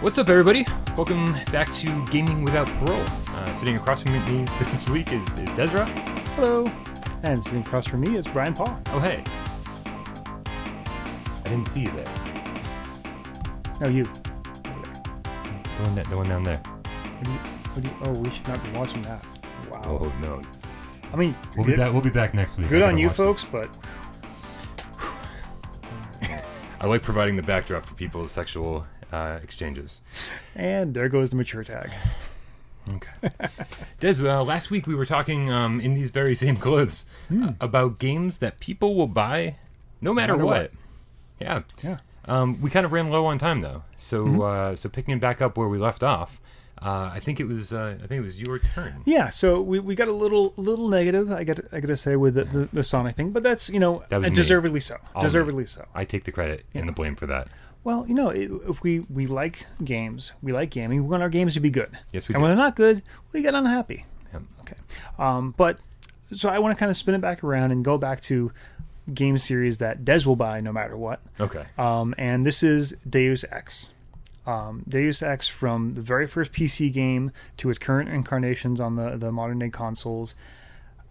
What's up, everybody? Welcome back to Gaming Without Parole. Sitting across from me this week is Dezrah. Hello. And sitting across from me is Bryan Paul. Oh, hey. I didn't see you there. No, you. The one down there. Oh, we should not be watching that. Wow. Oh, no. I mean, We'll be back next week. Good on you folks, but... I like providing the backdrop for people's sexual exchanges. And there goes the mature tag. Okay. Des, last week we were talking in these very same clothes about games that people will buy no matter what. Yeah. We kind of ran low on time though, so so picking it back up where we left off. I think it was your turn. Yeah, so we got a little negative. I gotta say with the Sonic thing, but that's that deservedly so. Deservedly so. I take the credit and the blame for that. Well, if we like games, we like gaming. We want our games to be good. Yes, we do. And when they're not good, we get unhappy. Yep. Okay. But so I want to kind of spin it back around and go back to game series that Des will buy no matter what. Okay. And this is Deus Ex. Deus Ex, from the very first PC game to its current incarnations on the modern day consoles.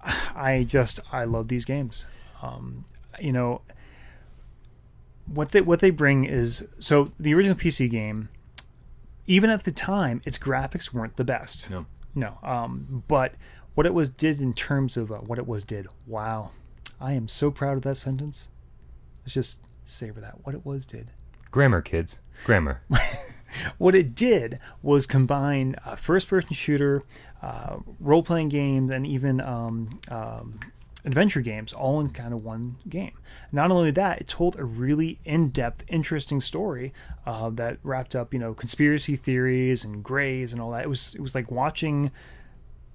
I love these games. What they bring is, so the original PC game, even at the time, its graphics weren't the best. No. But what it did in terms of wow, I am so proud of that sentence. Let's just savor that. What it did. Grammar, kids. Grammar. What it did was combine a first-person shooter, role-playing games, and even adventure games all in kind of one game. Not only that, it told a really in-depth, interesting story that wrapped up, conspiracy theories and grays and all that. It was like watching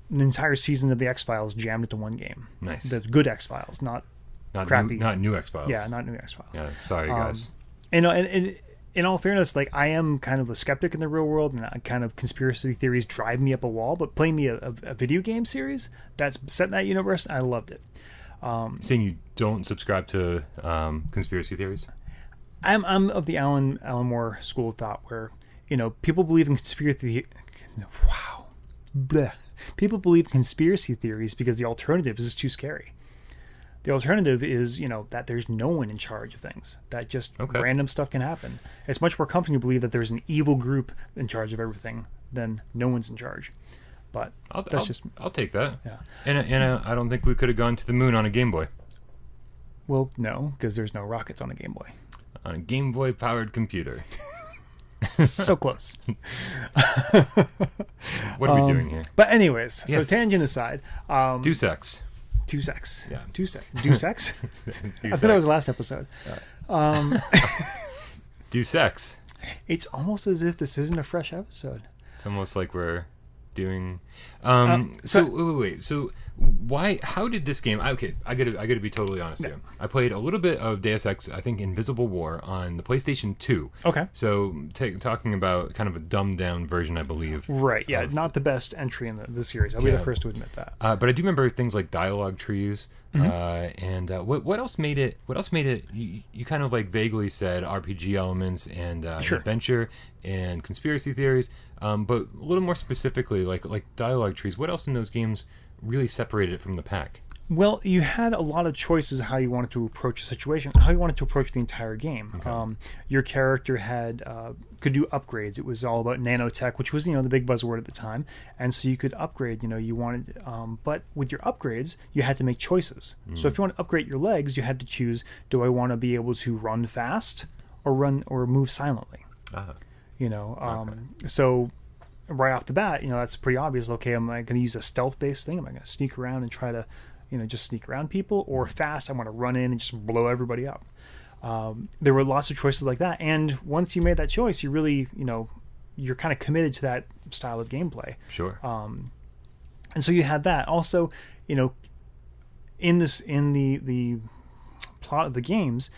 an entire season of the X-Files jammed into one game. Nice. The good X-Files, not crappy. Not new X-Files. Yeah, not new X-Files. Yeah, sorry, guys. And in all fairness, like, I am kind of a skeptic in the real world, and kind of conspiracy theories drive me up a wall. But playing me a video game series that's set in that universe, I loved it. Saying you don't subscribe to conspiracy theories? I'm of the Alan Moore school of thought, where people believe in conspiracy. Wow, bleh. People believe in conspiracy theories because the alternative is too scary. The alternative is, that there's no one in charge of things. That just random stuff can happen. It's much more comforting to believe that there's an evil group in charge of everything than no one's in charge. But I'll take that. Yeah. And I don't think we could have gone to the moon on a Game Boy. Well, no, because there's no rockets on a Game Boy. On a Game Boy powered computer. So close. What are we doing here? But anyways, yes. So tangent aside. Deus Ex. Deus Ex. Yeah. Deus Ex. I thought that was the last episode. Deus Ex. It's almost as if this isn't a fresh episode. It's almost like we're doing. So wait. So how did this game? Okay, I gotta be totally honest here. I played a little bit of Deus Ex, I think Invisible War, on the PlayStation 2. Okay. So talking about kind of a dumbed down version, I believe. Right. Yeah. Not the best entry in the series. I'll be the first to admit that. But I do remember things like dialogue trees. And what else made it? You kind of like vaguely said RPG elements and adventure and conspiracy theories. But a little more specifically, like dialogue trees. What else in those games really separated it from the pack? Well, you had a lot of choices how you wanted to approach a situation, how you wanted to approach the entire game. Okay. Your character could do upgrades. It was all about nanotech, which was the big buzzword at the time, and so you could upgrade. You wanted, but with your upgrades, you had to make choices. So if you want to upgrade your legs, you had to choose: do I want to be able to run fast, or move silently? So right off the bat, that's pretty obvious. Okay, am I going to use a stealth-based thing? Am I going to sneak around and try to, just sneak around people? Or fast, I want to run in and just blow everybody up. There were lots of choices like that. And once you made that choice, you really, you're kind of committed to that style of gameplay. Sure. And so you had that. Also, in the plot of the games,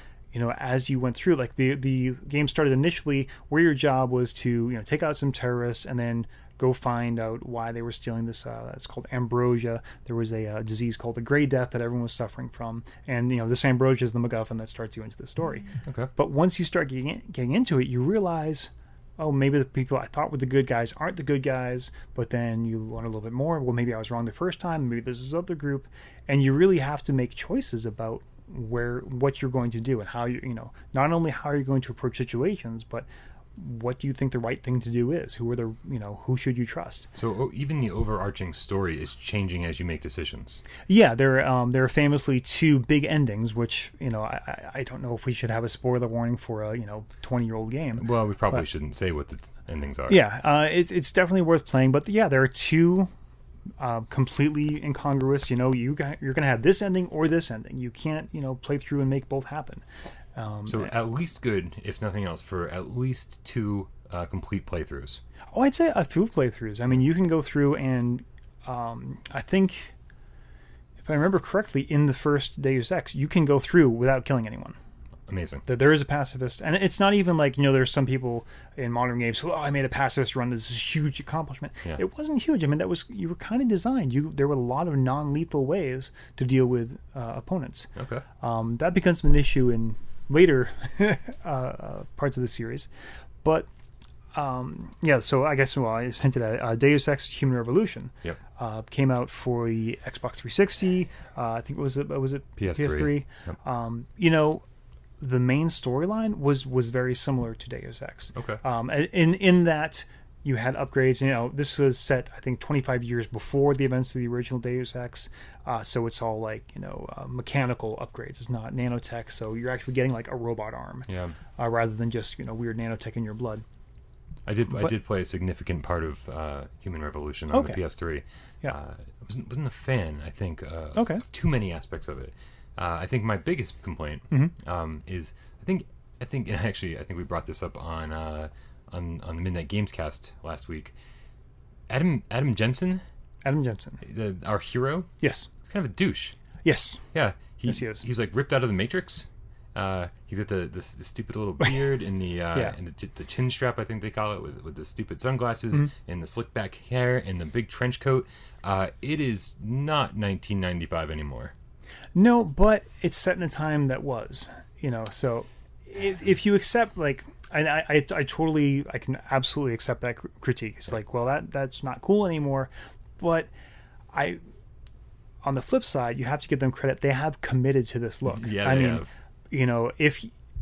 as you went through, like the game started initially where your job was to, take out some terrorists and then go find out why they were stealing this. It's called ambrosia. There was a disease called the Gray Death that everyone was suffering from. And, this ambrosia is the MacGuffin that starts you into the story. Okay. But once you start getting into it, you realize, oh, maybe the people I thought were the good guys aren't the good guys, but then you learn a little bit more. Well, maybe I was wrong the first time. Maybe there's this other group, and you really have to make choices about what you're going to do and how not only how you're going to approach situations, but what do you think the right thing to do is? Who should you trust? So even the overarching story is changing as you make decisions. Yeah, there are famously two big endings, which I don't know if we should have a spoiler warning for a 20-year-old game. Well, we probably shouldn't say what the endings are. Yeah, it's definitely worth playing, but yeah, there are two completely incongruous. You're going to have this ending or this ending. You can't play through and make both happen. So at least good, if nothing else, for at least two complete playthroughs. Oh, I'd say a few playthroughs. I mean, you can go through and I think, if I remember correctly, in the first Deus Ex, you can go through without killing anyone. Amazing. There is a pacifist, and it's not even like there's some people in modern games who, I made a pacifist run. This is a huge accomplishment. Yeah. It wasn't huge. I mean, you were kind of designed. There were a lot of non-lethal ways to deal with opponents. Okay. That becomes an issue in later parts of the series, but so I guess I just hinted at it. Deus Ex: Human Revolution. Yep. Came out for the Xbox 360. I think was it PS3. Yep. The main storyline was very similar to Deus Ex. Okay. In that you had upgrades. This was set, I think, 25 years before the events of the original Deus Ex. So it's all like, mechanical upgrades. It's not nanotech. So you're actually getting like a robot arm. Yeah. Rather than just, weird nanotech in your blood. I did play a significant part of Human Revolution on the PS3. Yeah. I wasn't a fan, I think, of too many aspects of it. I think my biggest complaint is I think we brought this up on the Midnight Games Cast last week. Adam Jensen, our hero. Yes, he's kind of a douche. Yes, yeah. He is. He's like ripped out of the Matrix. He's got the stupid little beard and and the chin strap, I think they call it, with the stupid sunglasses and the slick back hair and the big trench coat. It is not 1995 anymore. No, but it's set in a time that was, so if you accept, like, I can absolutely accept that critique. It's like, well, that's not cool anymore. But on the flip side, you have to give them credit. They have committed to this look. Yeah, they have.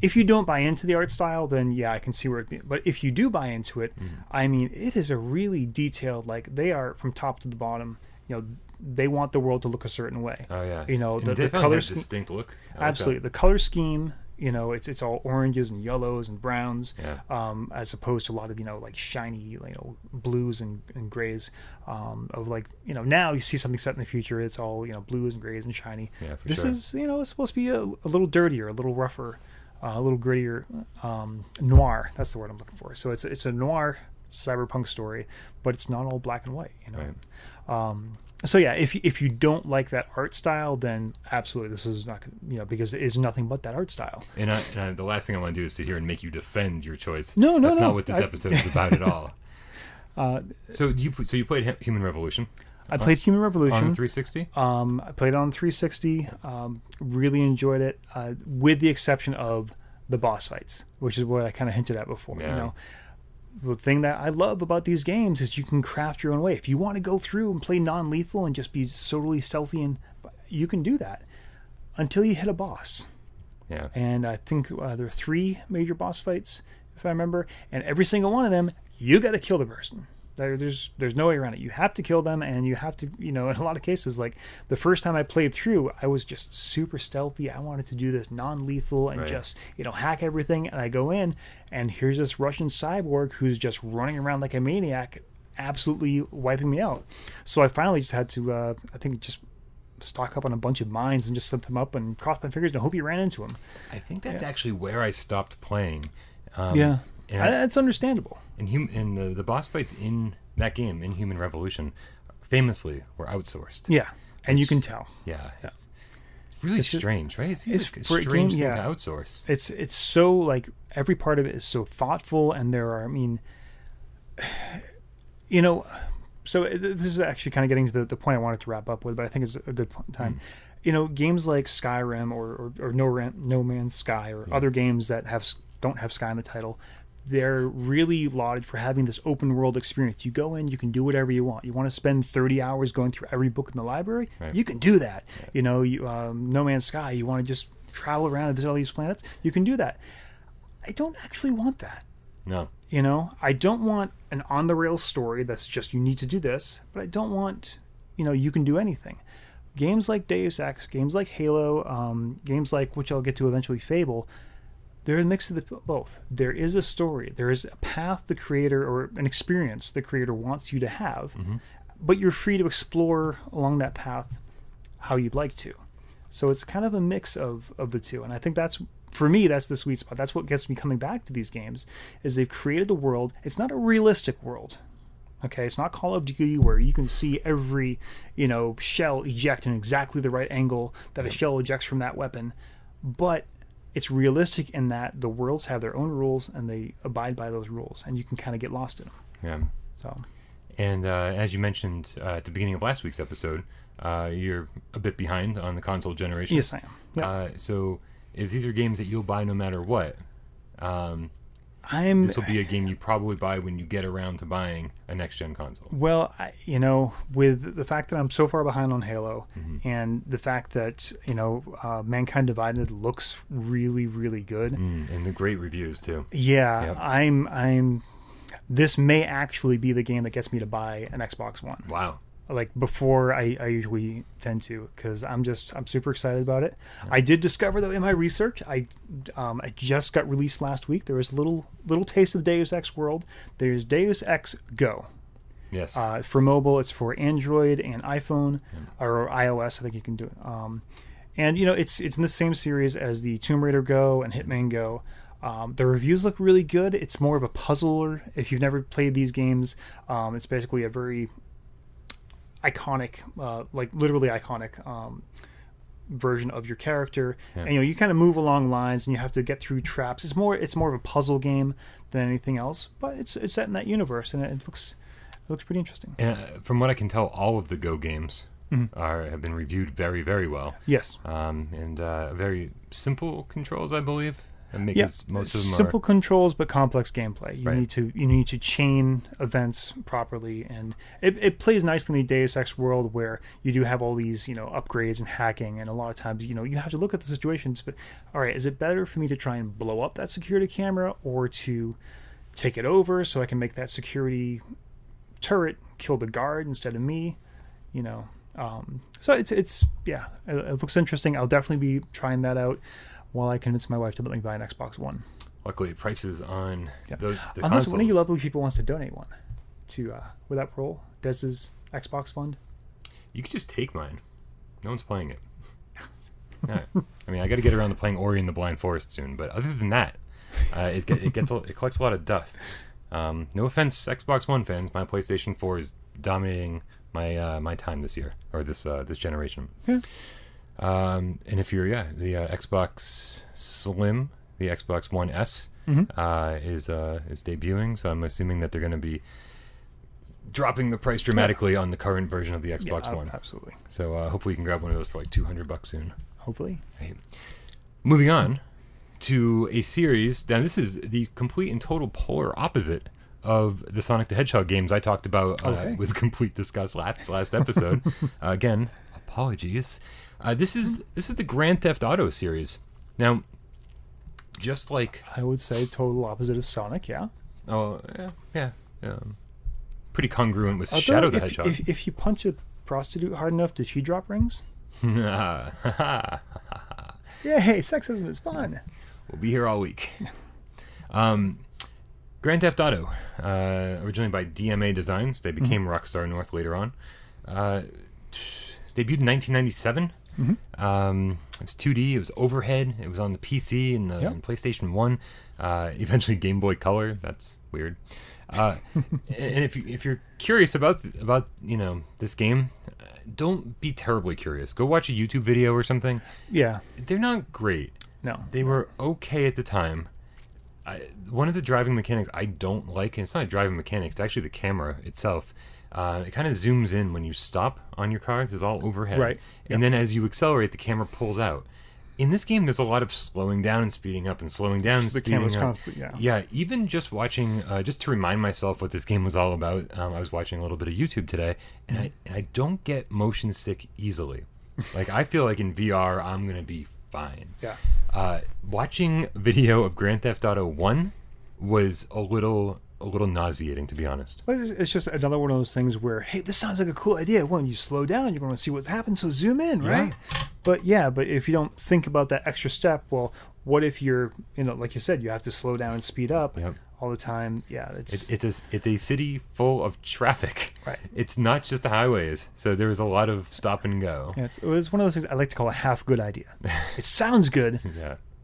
If you don't buy into the art style, then yeah, I can see where it. But if you do buy into it, I mean, it is a really detailed. Like, they are from top to the bottom. They want the world to look a certain way. Oh yeah. The color distinct look. Absolutely, the color scheme. It's all oranges and yellows and browns, as opposed to a lot of like shiny blues and grays. Of like now you see something set in the future, it's all blues and grays and shiny. Yeah, for this sure. is it's supposed to be a little dirtier, a little rougher, a little grittier, noir. That's the word I'm looking for. So it's a noir cyberpunk story, but it's not all black and white. Right. So yeah, if you don't like that art style, then absolutely this is not because it is nothing but that art style. And the last thing I want to do is sit here and make you defend your choice. No, that's not what this episode is about at all. So you played Human Revolution. I played Human Revolution on 360. I played it on 360. Really enjoyed it, with the exception of the boss fights, which is what I kind of hinted at before. Yeah. The thing that I love about these games is you can craft your own way. If you want to go through and play non-lethal and just be totally stealthy, and you can do that until you hit a boss. Yeah. And I think there are 3 major boss fights, if I remember, and every single one of them, you got to kill the person. There's no way around it. You have to kill them, and you have to, in a lot of cases, like the first time I played through, I was just super stealthy. I wanted to do this non-lethal and just, hack everything. And I go in, and here's this Russian cyborg who's just running around like a maniac, absolutely wiping me out. So I finally just had to, I think, just stock up on a bunch of mines and just set them up and cross my fingers and hope you ran into them. I think that's actually where I stopped playing. That's understandandable. And the boss fights in that game, in Human Revolution, famously were outsourced. Yeah, and you can tell. Yeah. It's really strange, right? It's a for strange a game, thing to outsource. It's so, like, every part of it is so thoughtful, and there are, so this is actually kind of getting to the point I wanted to wrap up with, but I think it's a good time. Games like Skyrim or No Man's Sky or other games that don't have Sky in the title, they're really lauded for having this open world experience. You go in, you can do whatever you want. You want to spend 30 hours going through every book in the library? Right. You can do that. Yeah. You know, No Man's Sky, you want to just travel around and visit all these planets? You can do that. I don't actually want that. No. You know, I don't want an on-the-rails story that's just, you need to do this, but I don't want, you can do anything. Games like Deus Ex, games like Halo, games like, which I'll get to eventually, Fable, they're a mix of both. There is a story. There is a path the creator, or an experience the creator wants you to have, but you're free to explore along that path how you'd like to. So it's kind of a mix of the two. And I think that's, for me, that's the sweet spot. That's what gets me coming back to these games, is they've created a world. It's not a realistic world. Okay, it's not Call of Duty where you can see every, shell eject in exactly the right angle that a shell ejects from that weapon. But it's realistic in that the worlds have their own rules and they abide by those rules, and you can kind of get lost in them. Yeah. So. And as you mentioned at the beginning of last week's episode, you're a bit behind on the console generation. Yes, I am. Yep. So if these are games that you'll buy no matter what, this will be a game you probably buy when you get around to buying a next-gen console. Well, with the fact that I'm so far behind on Halo, and the fact that, Mankind Divided looks really, really good. And the great reviews, too. Yeah, yep. I'm this may actually be the game that gets me to buy an Xbox One. Wow. Like before I usually tend to, because I'm super excited about it. Yeah. I did discover, though, in my research, I just got released last week. There was a little taste of the Deus Ex world. There's Deus Ex Go. Yes. For mobile, it's for Android and iPhone, or iOS. I think you can do it. And it's in the same series as the Tomb Raider Go and Hitman Go. The reviews look really good. It's more of a puzzler. If you've never played these games, it's basically a very iconic, like literally iconic version of your character. Yeah. And you kind of move along lines and you have to get through traps. It's more of a puzzle game than anything else, but it's set in that universe, and it looks pretty interesting. And from what I can tell, all of the Go games have been reviewed very, very well. Yes. And very simple controls, I believe. Yes, most of them simple controls but complex gameplay. You need to chain events properly, and it plays nicely in the Deus Ex world where you do have all these upgrades and hacking, and a lot of times you have to look at the situations. But all right, is it better for me to try and blow up that security camera, or to take it over so I can make that security turret kill the guard instead of me? So it looks interesting. I'll definitely be trying that out while I convince my wife to let me buy an Xbox One. Luckily, prices on the unless consoles. One of you lovely people wants to donate one to would that roll Dez's Xbox fund? You could just take mine. No one's playing it. Yeah. I mean, I got to get around to playing Ori and the Blind Forest soon, but other than that, it collects a lot of dust. No offense, Xbox One fans, my PlayStation 4 is dominating my time this year, or this generation. Yeah. And if you're the Xbox Slim, the Xbox One S is debuting, so I'm assuming that they're going to be dropping the price dramatically on the current version of the Xbox One. Absolutely. So hopefully you can grab one of those for like $200 soon. Hopefully. Right. Moving on to a series. Now this is the complete and total polar opposite of the Sonic the Hedgehog games I talked about with complete disgust last episode. Again, apologies. This is the Grand Theft Auto series. Now, just like I would say, total opposite of Sonic. Yeah. Oh, yeah. Pretty congruent with Shadow the Hedgehog. If you punch a prostitute hard enough, does she drop rings? Yeah, hey, sexism is fun. We'll be here all week. Grand Theft Auto, originally by DMA Designs. They became Rockstar North later on. Debuted in 1997. It was 2D. It was overhead. It was on the PC and the PlayStation 1. Eventually Game Boy Color. That's weird. And if you're curious about this game, don't be terribly curious. Go watch a YouTube video or something. Yeah, they're not great. No, they were okay at the time. One of the driving mechanics I don't like, and it's not a driving mechanic, it's actually the camera itself. It kind of zooms in when you stop on your car. It's all overhead. Right. And then as you accelerate, the camera pulls out. in this game, there's a lot of slowing down and speeding up and slowing down and speeding up. The camera's constant, Yeah, even just watching, just to remind myself what this game was all about, I was watching a little bit of YouTube today, and I don't get motion sick easily. Like, I feel like in VR, I'm going to be fine. Yeah. Watching video of Grand Theft Auto 1 was a little nauseating, to be honest. Well, it's just another one of those things where, hey, this sounds like a cool idea. When you slow down, you're going to see what's happened, so zoom in, right? But if you don't think about that extra step, well, what if you're, like you said, you have to slow down and speed up all the time? Yeah, it's a city full of traffic. Right. It's not just highways, so there was a lot of stop and go. Yeah, it was one of those things I like to call a half good idea. It sounds good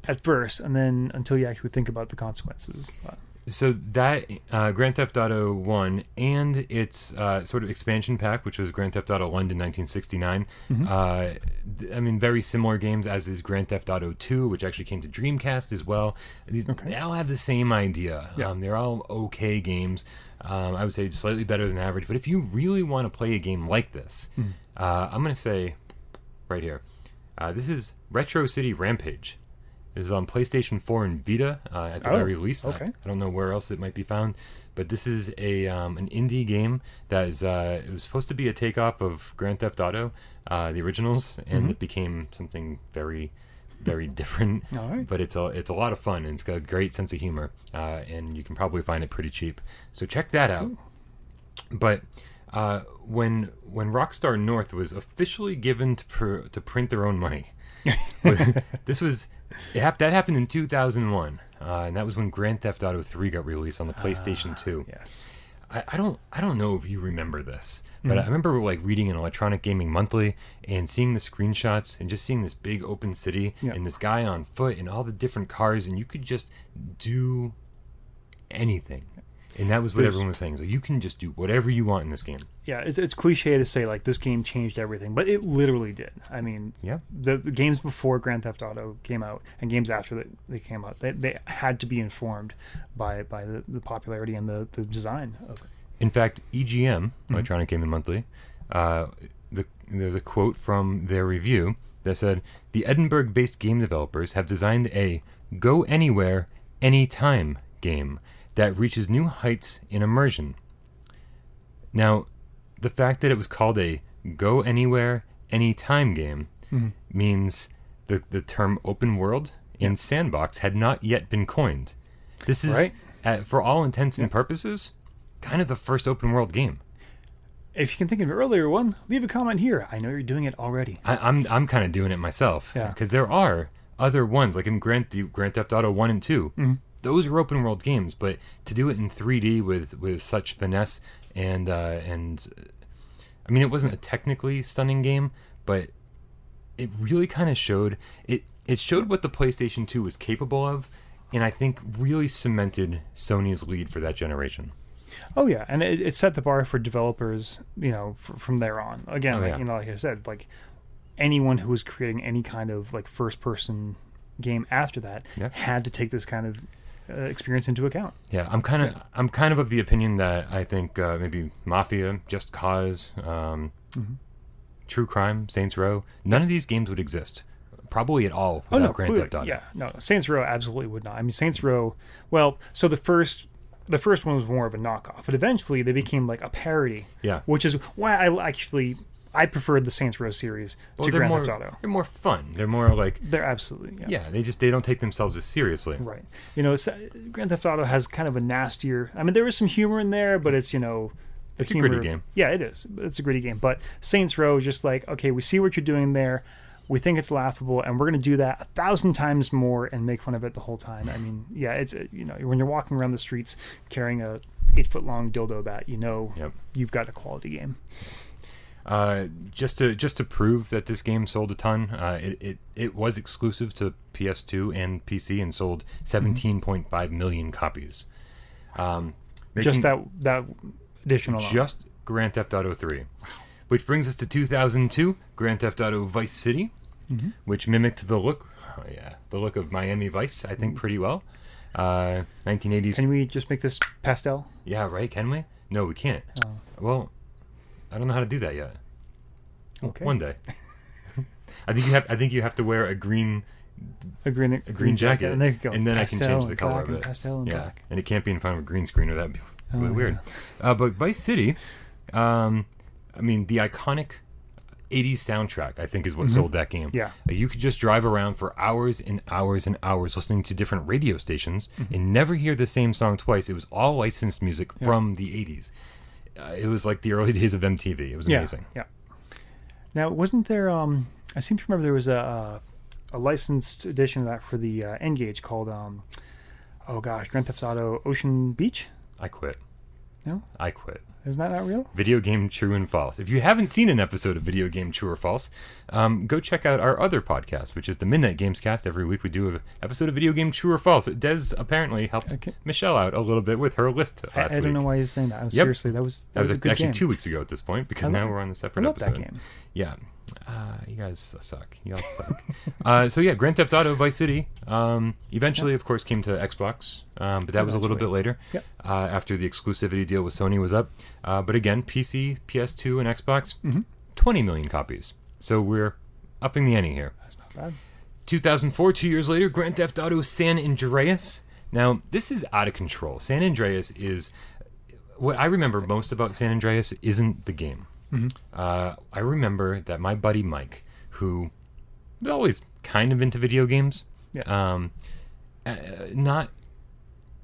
at first, and then until you actually think about the consequences. So that Grand Theft Auto 1 and its sort of expansion pack, which was Grand Theft Auto London 1969, very similar games as is Grand Theft Auto 2, which actually came to Dreamcast as well. They all have the same idea. Yeah. They're all okay games. I would say slightly better than average. But if you really want to play a game like this, I'm going to say right here, this is Retro City Rampage. This is on PlayStation 4 and Vita at the very least. Okay. I don't know where else it might be found, but this is an indie game that is it was supposed to be a takeoff of Grand Theft Auto, the originals, and it became something very, very different. All right. But it's a lot of fun, and it's got a great sense of humor, and you can probably find it pretty cheap. So check that out. Ooh. But when Rockstar North was officially given to print their own money. That happened in 2001, and that was when Grand Theft Auto 3 got released on the PlayStation 2. Yes. I don't know if you remember this, but I remember reading an Electronic Gaming Monthly and seeing the screenshots and just seeing this big open city and this guy on foot and all the different cars, and you could just do anything. And that was what everyone was saying. So you can just do whatever you want in this game. Yeah, it's cliche to say, like, this game changed everything, but it literally did. I mean, the games before Grand Theft Auto came out and games after they came out, they had to be informed by the popularity and the design of it. In fact, EGM, Electronic Gaming Monthly, there's a quote from their review that said, "The Edinburgh-based game developers have designed a go anywhere, anytime game that reaches new heights in immersion." Now, the fact that it was called a go anywhere, anytime game means the term open world and sandbox had not yet been coined. This is, for all intents and purposes, kind of the first open world game. If you can think of an earlier one, leave a comment here. I know you're doing it already. I'm kind of doing it myself. Because there are other ones, like in Grand Theft Auto 1 and 2. Those are open world games, but to do it in 3D with such finesse and I mean, it wasn't a technically stunning game, but it really kind of showed it showed what the PlayStation 2 was capable of, and I think really cemented Sony's lead for that generation. Oh yeah, and it set the bar for developers, from there on. Again, like I said, like anyone who was creating any kind of like first person game after that had to take this kind of experience into account. Yeah, I'm kind of the opinion that I think maybe Mafia, Just Cause, True Crime, Saints Row, none of these games would exist probably at all without Grand Theft Auto. Yeah, no, Saints Row absolutely would not. I mean, Saints Row. Well, so the first one was more of a knockoff, but eventually they became like a parody. Yeah, which is why I preferred the Saints Row series to Grand Theft Auto. They're more fun. They're more like... They're absolutely, they don't take themselves as seriously. Right. Grand Theft Auto has kind of a nastier... I mean, there is some humor in there, but it's, It's a gritty game. Yeah, it is. It's a gritty game. But Saints Row is just like, okay, we see what you're doing there. We think it's laughable, and we're going to do that 1,000 times more and make fun of it the whole time. I mean, yeah, it's, when you're walking around the streets carrying a 8-foot-long dildo bat, you've got a quality game. Just to prove that this game sold a ton, it was exclusive to PS2 and PC and sold 17.5 million copies. Just that edition alone. Just Grand Theft Auto 3. Which brings us to 2002, Grand Theft Auto Vice City, which mimicked the look of Miami Vice, I think, pretty well. 1980s. Can we just make this pastel? Yeah, right. Can we? No, we can't. Oh. Well, I don't know how to do that yet. Okay. One day. I think you have to wear a green a green jacket. And there you go. And then pastel I can change the color of it. Pastel and black. And it can't be in front of a green screen or that'd be really weird. But Vice City, I mean, the iconic 80s soundtrack, I think, is what sold that game. Yeah. You could just drive around for hours and hours and hours listening to different radio stations and never hear the same song twice. It was all licensed music from the 80s. It was like the early days of MTV. It was amazing. Yeah. Now, wasn't there... I seem to remember there was a licensed edition of that for the N-Gage called... Grand Theft Auto Ocean Beach? I quit. No? I quit. Isn't that not real? Video Game True and False. If you haven't seen an episode of Video Game True or False, go check out our other podcast, which is the Midnight Games Cast. Every week we do an episode of Video Game True or False. Des apparently helped Michelle out a little bit with her list last week. I don't know why you're saying that. Seriously, that was a good actually game. 2 weeks ago at this point, because now we're on the separate episode. I love that game. Yeah. You guys suck. You all suck. So yeah, Grand Theft Auto Vice City eventually, of course, came to Xbox, but that was a little bit later, after the exclusivity deal with Sony was up. But again, PC, PS2, and Xbox, 20 million copies. So we're upping the ante here. That's not bad. 2004, 2 years later, Grand Theft Auto San Andreas. Now, this is out of control. San Andreas is... What I remember most about San Andreas isn't the game. I remember that my buddy Mike, who was always kind of into video games, he's not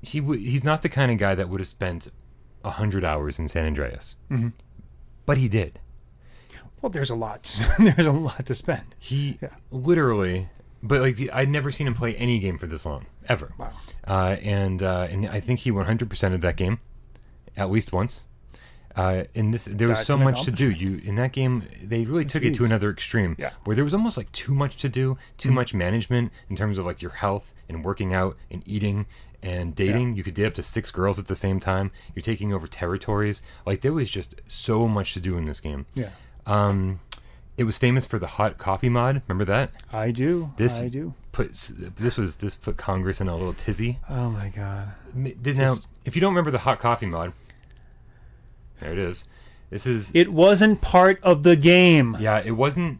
the kind of guy that would have spent 100 hours in San Andreas, but he did. Well, there's a lot. There's a lot to spend. He literally, but like I'd never seen him play any game for this long ever. Wow. And I think he 100%ed that game at least once. In this, there was so much to do. In that game, they really took it to another extreme, where there was almost like too much to do, too much management in terms of like your health and working out and eating and dating. You could date up to 6 girls at the same time. You're taking over territories. Like there was just so much to do in this game. Yeah. It was famous for the hot coffee mod. Remember that? I do. This I do. This put Congress in a little tizzy. Oh my god. Now, if you don't remember the hot coffee mod. There it is. It wasn't part of the game. Yeah, it wasn't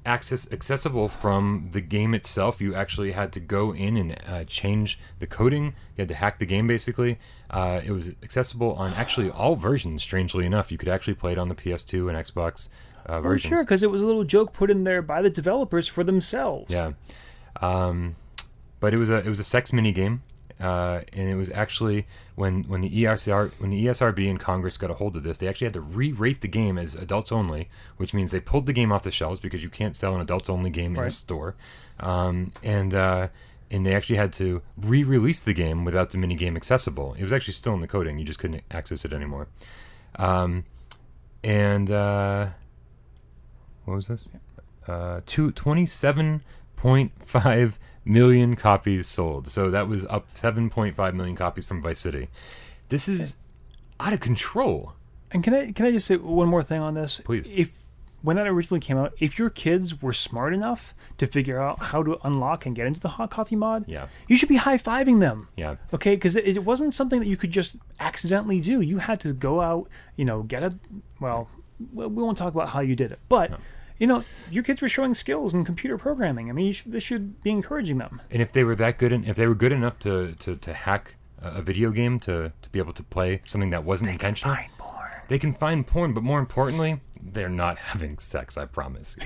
accessible from the game itself. You actually had to go in and change the coding. You had to hack the game, basically. It was accessible on actually all versions, strangely enough. You could actually play it on the PS2 and Xbox versions. Well, sure, because it was a little joke put in there by the developers for themselves. Yeah. But it was a sex mini game. And it was actually when the ESRB and Congress got a hold of this, they actually had to re-rate the game as adults only, which means they pulled the game off the shelves because you can't sell an adults only game in a store, and they actually had to re-release the game without the mini game accessible. It was actually still in the coding; you just couldn't access it anymore. What was this? 27.5 million copies sold. So that was up 7.5 million copies from Vice City. This is out of control. And can I just say one more thing on this? Please. When that originally came out, if your kids were smart enough to figure out how to unlock and get into the hot coffee mod, you should be high-fiving them. Yeah. Okay, because it wasn't something that you could just accidentally do. You had to go out, get a... Well, we won't talk about how you did it, but... No. Your kids were showing skills in computer programming. I mean, this should be encouraging them. And if they were that good, and if they were good enough to hack a video game to be able to play something that wasn't intentional, they can find porn. But more importantly, they're not having sex. I promise.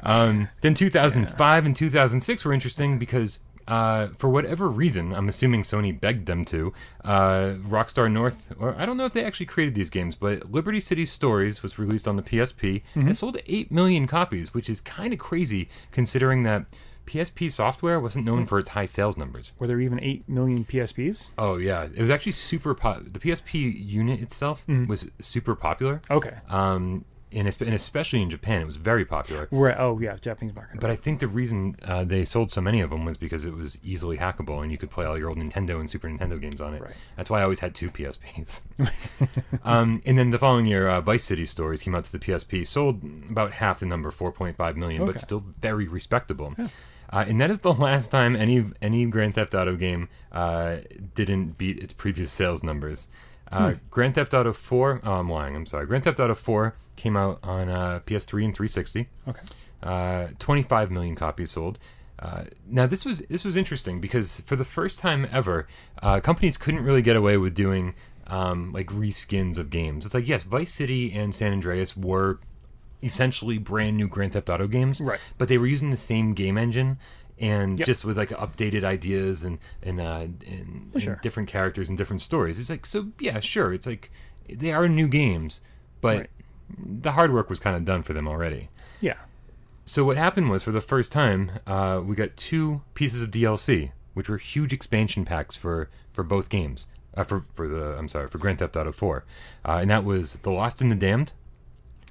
Then 2005 and 2006 were interesting because for whatever reason, I'm assuming Sony begged them to, Rockstar North, or I don't know if they actually created these games, but Liberty City Stories was released on the PSP and sold 8 million copies, which is kind of crazy considering that PSP software wasn't known for its high sales numbers. Were there even 8 million PSPs? Oh, yeah. It was actually super the PSP unit itself was super popular. Okay. And especially in Japan, it was very popular. Right. Oh, yeah, Japanese market. But I think the reason they sold so many of them was because it was easily hackable, and you could play all your old Nintendo and Super Nintendo games on it. Right. That's why I always had 2 PSPs. And then the following year, Vice City Stories came out to the PSP, sold about half the number, 4.5 million, but still very respectable. Yeah. And that is the last time any Grand Theft Auto game didn't beat its previous sales numbers. Grand Theft Auto 4... Oh, I'm lying. I'm sorry. Grand Theft Auto 4 came out on PS3 and 360. Okay. 25 million copies sold. Now this was interesting because for the first time ever, companies couldn't really get away with doing like reskins of games. It's like, yes, Vice City and San Andreas were essentially brand new Grand Theft Auto games, right? But they were using the same game engine and Yep. just with like updated ideas and Sure. different characters and different stories. It's like, so yeah, sure. It's like they are new games, but Right. the hard work was kind of done for them already. Yeah. So what happened was, for the first time, we got 2 pieces of DLC, which were huge expansion packs for both games. For Grand Theft Auto 4, and that was The Lost and the Damned,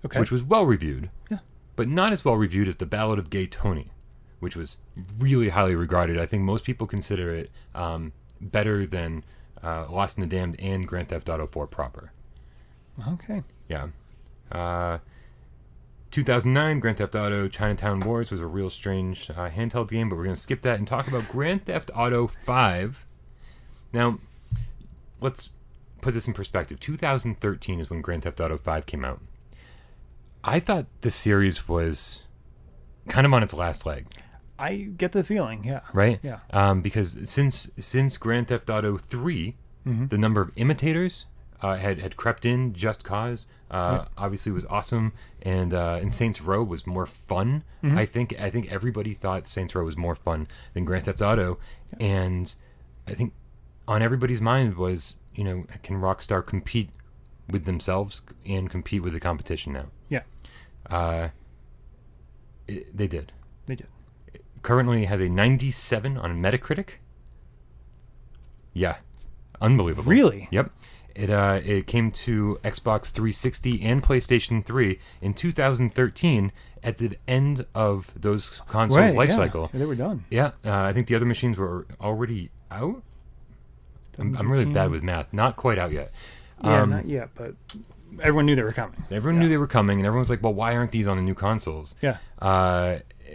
Okay. which was well reviewed, Yeah. but not as well reviewed as The Ballad of Gay Tony, which was really highly regarded. I think most people consider it better than Lost and the Damned and Grand Theft Auto 4 proper. Okay. Yeah. 2009, Grand Theft Auto Chinatown Wars was a real strange handheld game, but we're going to skip that and talk about Grand Theft Auto 5. Now, let's put this in perspective. 2013 is when Grand Theft Auto 5 came out. I thought the series was kind of on its last leg. I get the feeling, yeah. Right? Yeah. Because since Grand Theft Auto 3, the number of imitators had crept in. Just Cause obviously was awesome, and Saints Row was more fun. I think everybody thought Saints Row was more fun than Grand Theft Auto, and I think on everybody's mind was, can Rockstar compete with themselves and compete with the competition now? Yeah. They did. They did. Currently has a 97 on Metacritic. Yeah. Unbelievable. Really? Yep. It came to Xbox 360 and PlayStation 3 in 2013 at the end of those consoles' life cycle. Yeah, they were done. Yeah. I think the other machines were already out. I'm really bad with math. Not quite out yet. Yeah, not yet, but everyone knew they were coming. Everyone knew they were coming, and everyone was like, well, why aren't these on the new consoles? Yeah.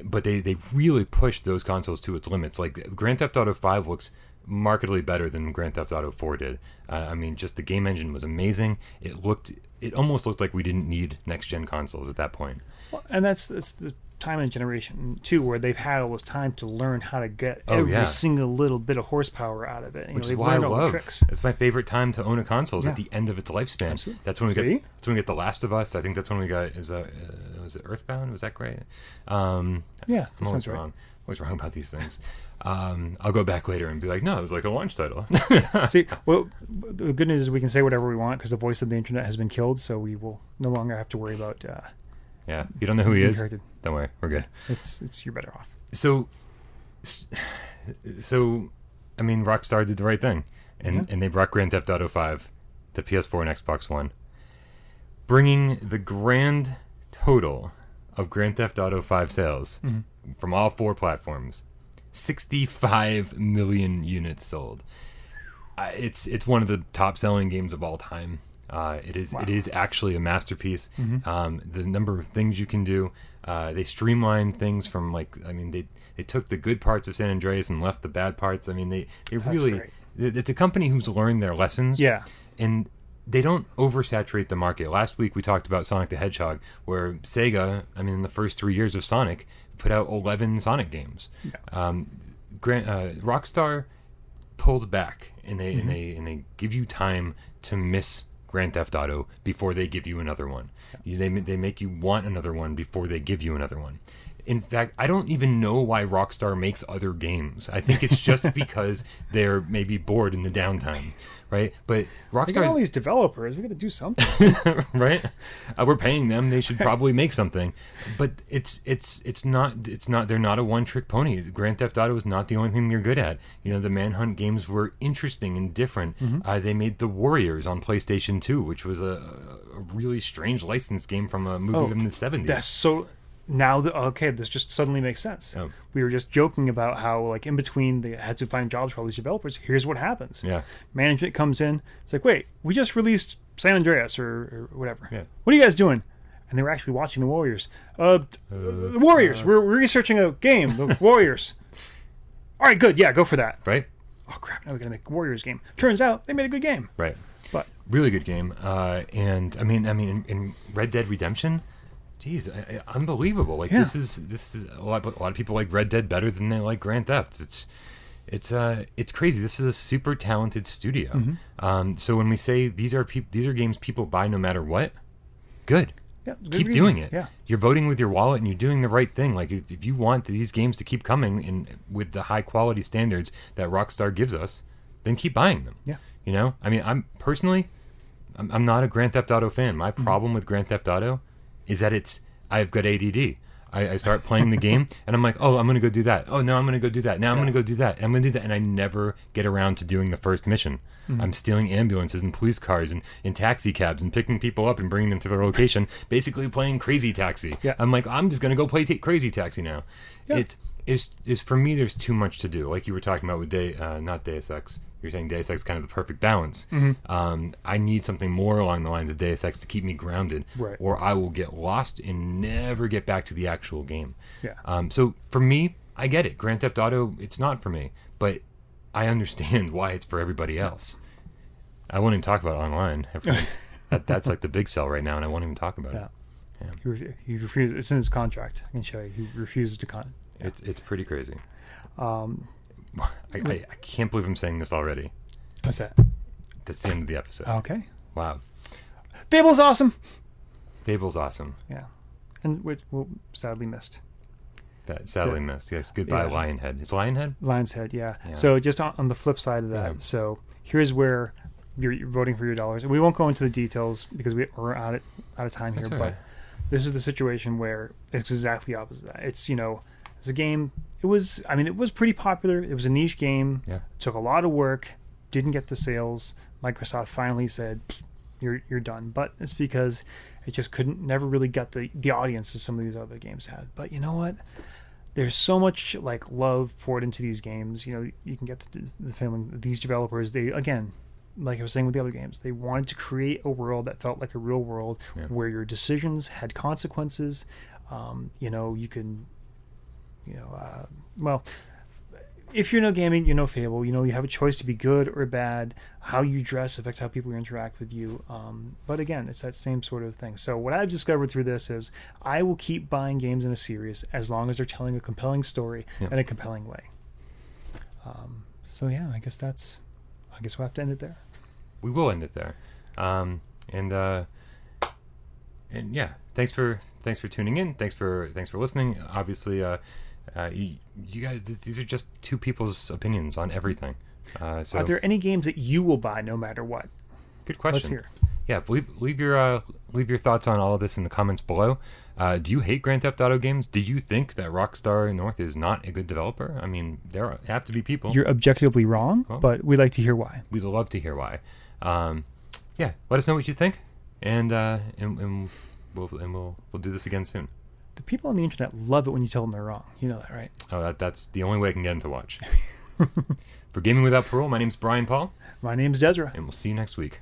But they really pushed those consoles to its limits. Like, Grand Theft Auto 5 looks markedly better than Grand Theft Auto 4 did. I mean, just the game engine was amazing. It almost looked like we didn't need next-gen consoles at that point. Well, and that's the time and generation, too, where they've had all this time to learn how to get every single little bit of horsepower out of it. Which is they've why I learned all the love. tricks. It's my favorite time to own a console, is at the end of its lifespan. Absolutely. That's when we get The Last of Us. I think that's when we got, was it Earthbound? Was that great? Yeah, I'm that always sounds wrong. right. Always wrong about these things. I'll go back later and be like, no, it was like a launch title. See, well, the good news is we can say whatever we want because the voice of the internet has been killed, so we will no longer have to worry about. Yeah, you don't know who he is? Inherited. Don't worry, we're good. It's you're better off. So, I mean, Rockstar did the right thing, and they brought Grand Theft Auto 5 to PS4 and Xbox One, bringing the grand total of Grand Theft Auto 5 sales from all 4 platforms, 65 million units sold. It's one of the top selling games of all time. It is actually a masterpiece. The number of things you can do, they streamlined things from they took the good parts of San Andreas and left the bad parts. I mean, they really great. It's a company who's learned their lessons. Yeah. And they don't oversaturate the market. Last week we talked about Sonic the Hedgehog, where Sega, in the first 3 years of Sonic, put out 11 Sonic games. Yeah. Rockstar pulls back and they give you time to miss Grand Theft Auto before they give you another one. They make you want another one before they give you another one. In fact, I don't even know why Rockstar makes other games. I think it's just because they're maybe bored in the downtime, right? But We got Rockstar, all these developers. We got to do something. right? We're paying them; they should probably make something. But it's not. They're not a one-trick pony. Grand Theft Auto is not the only thing they're good at. The Manhunt games were interesting and different. They made The Warriors on PlayStation 2, which was a really strange licensed game from a movie from the 70s. That's so. Now, this just suddenly makes sense. Oh. We were just joking about how, in between, they had to find jobs for all these developers. Here's what happens. Yeah. Management comes in. It's like, wait, we just released San Andreas or whatever. Yeah. What are you guys doing? And they were actually watching The Warriors. The Warriors. We're researching a game. The Warriors. All right, good. Yeah, go for that. Right? Oh, crap. Now we're going to make a Warriors game. Turns out they made a good game. Right. But really good game. And in Red Dead Redemption, Jeez, unbelievable! Like this is a lot of people like Red Dead better than they like Grand Theft. It's crazy. This is a super talented studio. So when we say these are games people buy no matter what, good. Yeah, keep doing it. Yeah. You're voting with your wallet and you're doing the right thing. Like if you want these games to keep coming in with the high quality standards that Rockstar gives us, then keep buying them. Yeah. You know, I mean, I'm not a Grand Theft Auto fan. My problem with Grand Theft Auto is that I've got ADD. I start playing the game and I'm like, oh, I'm gonna go do that. Oh no, I'm gonna go do that. Now I'm gonna go do that. And I'm gonna do that, and I never get around to doing the first mission. I'm stealing ambulances and police cars and in taxi cabs and picking people up and bringing them to their location, basically playing Crazy Taxi. Yeah. I'm like, I'm just gonna go play Crazy Taxi now. Yeah. It is for me. There's too much to do. Like you were talking about with not Deus Ex. You're saying Deus Ex is kind of the perfect balance. I need something more along the lines of Deus Ex to keep me grounded, right, or I will get lost and never get back to the actual game. Yeah. So for me, I get it. Grand Theft Auto, it's not for me, but I understand why it's for everybody else. I won't even talk about online. That's like the big sell right now, and I won't even talk about it. Yeah. He refuses. It's in his contract. I can show you. He refuses to It's pretty crazy. I can't believe I'm saying this already. What's that? That's the end of the episode. Okay. Wow. Fable's awesome. Fable's awesome. Yeah. And which we'll sadly missed. Sadly missed. Yes. Goodbye, yeah. Lionhead. It's Lionhead? Lion's Head, yeah. So just on the flip side of that, so here's where you're voting for your dollars. And we won't go into the details because we're out of time here. That's but right. This is the situation where it's exactly opposite of that. It's, it's a game. It was pretty popular. It was a niche game. Yeah. Took a lot of work. Didn't get the sales. Microsoft finally said, you're done. But it's because it just never really got the audience that some of these other games had. But you know what? There's so much like love poured into these games. You can get the feeling that these developers, they, again, like I was saying with the other games, they wanted to create a world that felt like a real world where your decisions had consequences. You can, well, if you know gaming, you know Fable. You have a choice to be good or bad. How you dress affects how people interact with you. But again, it's that same sort of thing. So what I've discovered through this is I will keep buying games in a series as long as they're telling a compelling story in a compelling way. I guess we'll have to end it there. We will end it there. And yeah, thanks for tuning in. Thanks for listening. Obviously, you guys, these are just two people's opinions on everything. So are there any games that you will buy no matter what? Good question. Let's hear. Yeah, leave your thoughts on all of this in the comments below. Do you hate Grand Theft Auto games? Do you think that Rockstar North is not a good developer? I mean, there have to be people. You're objectively wrong, but we'd like to hear why. We'd love to hear why. Yeah, let us know what you think, and we'll do this again soon. The people on the internet love it when you tell them they're wrong. You know that, right? Oh, that's the only way I can get them to watch. For Gaming Without Parole, my name's Bryan Paul. My name's Dezrah. And we'll see you next week.